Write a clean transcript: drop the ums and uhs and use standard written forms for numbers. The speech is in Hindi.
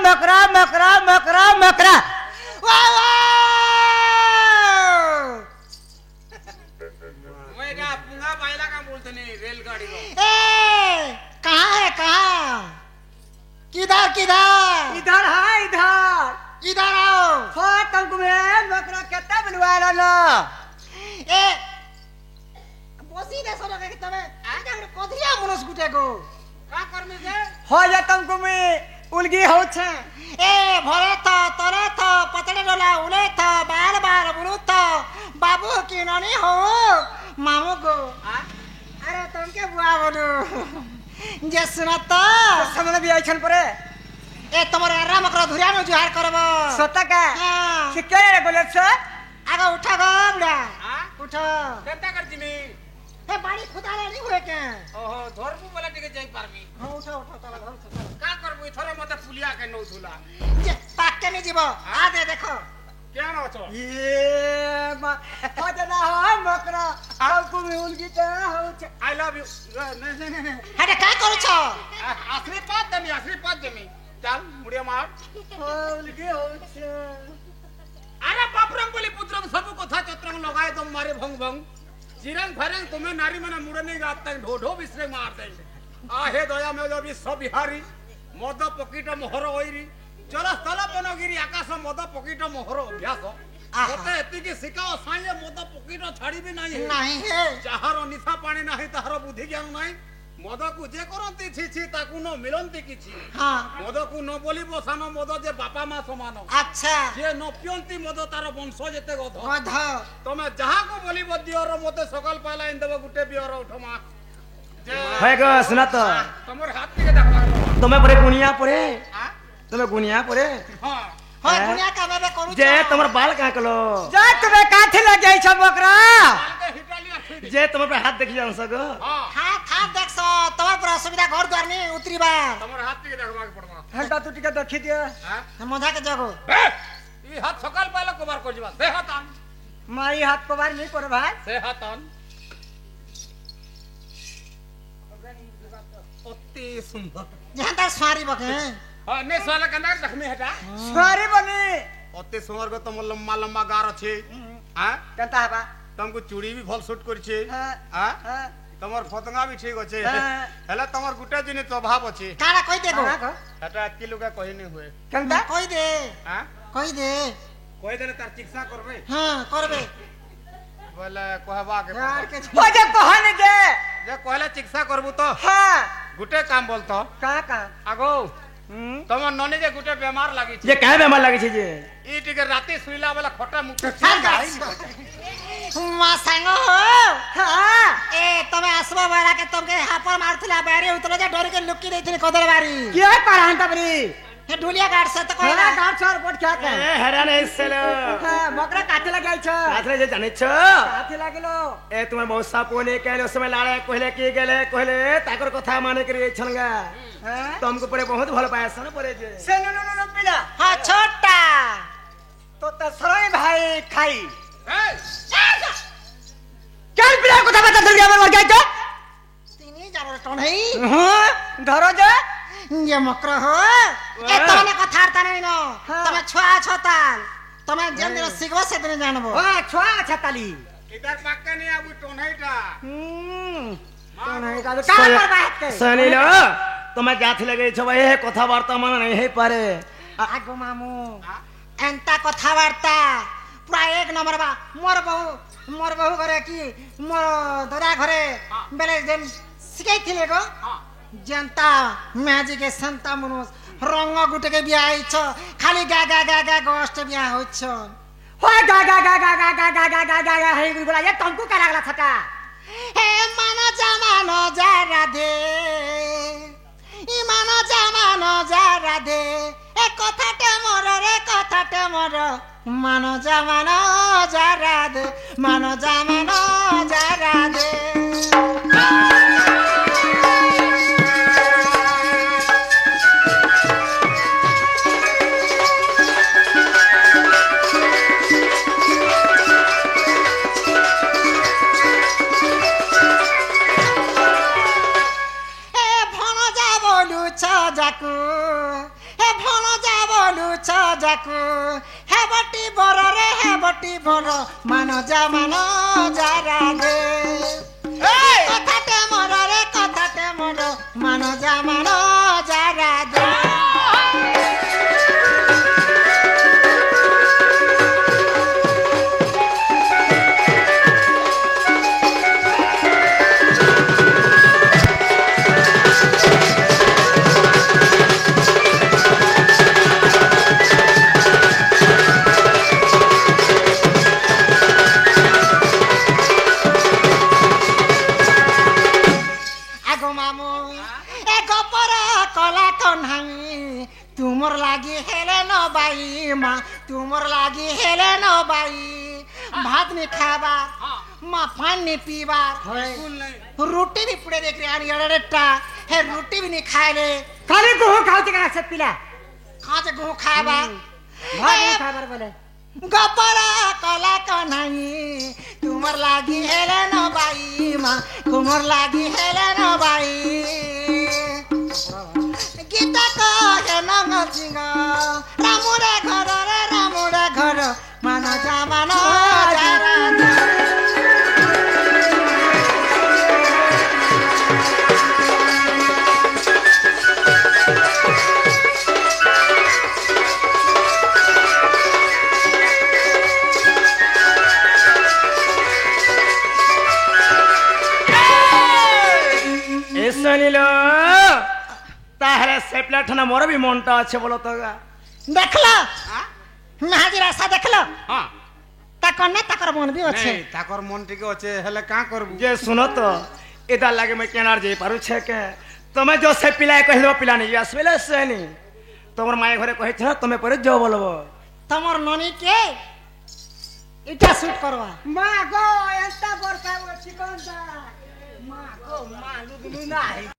मकरा मकरा मकरा मकरा पुंगा पायला का बोलते नहीं रेलगाड़ी को कहाँ है कहाँ किधर किधर इधर है इधर इधर आओ हो तुमको मैं मकरा कितना बनवाया ना ए बसी दे सोना के तमे आजा कोधिया मनस गुटे को का करने से हो जा तुमको मैं उलगी हो छे ए भरे था तरे था पतले डोला उले था बार बार बुलू था बाबू की ननी हो मामू को अरे तुमके बुआ बोलू जे सुनता समझ भी आई छन परे ए तुम्हारे आराम करो धुरिया में जुहार करबो सता का हां सिक्के रे बोले से आगे उठा गो बुढ़ा हां उठो केता कर जिमी ए बाड़ी खुदाले नहीं हुए के ओहो धरबू बोला टिके जाई पारमी हां उठो उठो चलो घर चलो का करबू थरे मते पुलिया के नौ थुला जे पाक के नहीं जीवो आ दे देखो क्या न छो ये हो जना हो मकरा तुमको मैं उलगी ते हो छे आई लव यू नहीं नहीं नहीं हटे का करू छो आशीर्वाद देमी चल मुड़िया मार उलगी हो छे अरे बापरंग बोली पुत्रंग सब कथा चत्रंग लगाए तुम मारे भंग भंग चिरंग फरंग तुम्हें नारी मने मुड़ने गात तक ढोढो बिसरे मार दे आहे दया में जो भी सब बिहारी मद पकिट मोहर होइरी चलो स्थल बनगिरी आकाश मद पकिट मोहर अभ्यास मते एति की सिकाओ साइए मद पकिट छाड़ी भी नहीं है नहीं है जहार निशा पानी नहीं तहार बुद्धि ज्ञान नहीं मद को जे करंती छी छी ताकू न मिलंती किछि हां मद को न बोली बसानो मद जे बापा मा समान अच्छा जे न पियंती मद तार वंश जेते गध गध तमे जहा को बोली बदियर मते सकाल पाला इन देबो गुटे बियर उठमा जे है ग सुना तो तमर हाथ के देखला तुम्हें परे गुनिया परे हां तुम्हें गुनिया परे हां हां दुनिया का मैं करू जे तुम्हार बाल कहां कलो जा तुम्हें काथे लग जाई छ बकरा के हिटालिया छी जे तुम्हार पे हाथ देखि जान सको हां हां खा देख सो तोर पर असुविधा घर द्वार नहीं उतरी बा तमर हाथ के देखवा के पड़मा हटा तू टिके देखि दिया हां मजा के जगो ई हाथ सकाल पाला कोबार कर जबा से हाथ आन माई हाथ को बार नहीं कर भाई से हाथ आन अति सुंदर जहां तक स्वारी बके हां ने साला कंदा जखमी हटा सारी बनी अति सुंदर को तुम लम्बा लम्बा गार अछि हां कंता हबा तुमको चूड़ी भी भल सूट कर छे हां हां हां तमर फतंगा भी ठीक अछि हाँ। हेला तमर गुटे दिन स्वभाव अछि काड़ा कोई देखो हटा अति लोग कहि नहीं हुए कंता कोई दे हां कोई दे कोई दिन तार चिकित्सा करबे हां करबे बोले कहबा के यार के हो जा कहने के जे कहले चिकित्सा करबू तो हां गुटे काम बोलतो का आगो तमर ननी जे गुटे बीमार लागी ये काहे बेमार लागे छे जे ई टिके राती सुइला वाला खोटा मुख मा संग हो हां ए तमे आसबा बारा के तुमके हापर मारथला बारी उतले जे डर के लुक्की देथिन कदल बारी क्या करान तबरी हे ढोलिया गाड़ से तो हेरा कहला गाठ सर बोट क्या कर ए हैरान है सेलो हां मकरा काथे लग जाई छ आथले जे जाने छ काथे लागलो ए तुम्हार मौसा पोने कहले उस समय लाड़े कहले की गेले कहले ताकर कथा माने करे छनगा हां तुमको परे बहुत भल पाए सन परे जे से नो पिला हां छोटा तो सरोय भाई खाई ए चल पिला कथा बता जल्दी आवे मर गई तो तिनी जानो तो नहीं हां धरो जा ये मकर हो ए तने कथा आरता नहीं नो हाँ। तमे छुआ छताल तमे जेन दिन सिखबो से दिन जानबो हां छोआ छताली इधर पक्का नहीं आबू टोनैटा तो नहीं का का कर बात के सनीलो तुम्हें जाथ लगे छ भाई कथा वार्ता मन नहीं है पारे आगो मामू एंता कथा वार्ता पूरा एक नंबर बा मोर बहू घरे की मोर दादा घरे बेले जेन सिखाई थिले गो जनता मैजी के संता मनुष रंग गुटे के बिया आइछ खाली गा गा गा गा गोष्ठ बिया होइछ हो गा गा गा गा गा गा गा गा गा गा गा हे बोला ये तुमको क्या लागला छका हे मानो जमानो जा राधे इ मानो जमानो जा राधे ए कथाटे मोर मानो जमानो जा राधे मानो जमानो जा राधे जाकू हे भण जा দেখো হে বটি বড় রে হে বটি বড় মানজা রে কথাতে মর রে কথাতে মর মানজা রে तुमर लागी हेले न बाई माँ तुमर लागी हेले न बाई भात नहीं खाबा माँ पानी नहीं पीबा रोटी भी पुड़े देख रहे है रोटी भी नहीं खाए ले खाली गुहू खाओ ते से पिला कहाँ से गुहू खाबा भात नहीं खाबर बोले गपरा कला कन्हई तुमर लागी हेले न बाई माँ तुमर लागी हेले न बाई गीता कहे नंग सिंह रामुरे घर मानो जामानो जारा ऐसा नहीं लो তাহলে সেপলা ঠানা মোর भी মনটা আছে বলো তো দেখলো নাজির আশা দেখলো হ্যাঁ তা কন্যা তাকর মন भी আছে नहीं ताकर मन टिके अच्छे हेले का करबू जे सुनो तो इधर लगे मैं केनार जे पारू छे के तुम्हें जो से पिलाए कहलो पिला नहीं आसबेले से नहीं तोमर माय घरे कहि छ तमे पर जो बोलबो तमर ननी के इटा शूट करवा মা গো এন্তা বর্ষা চিকন দা মা গো মা লুদলু নাই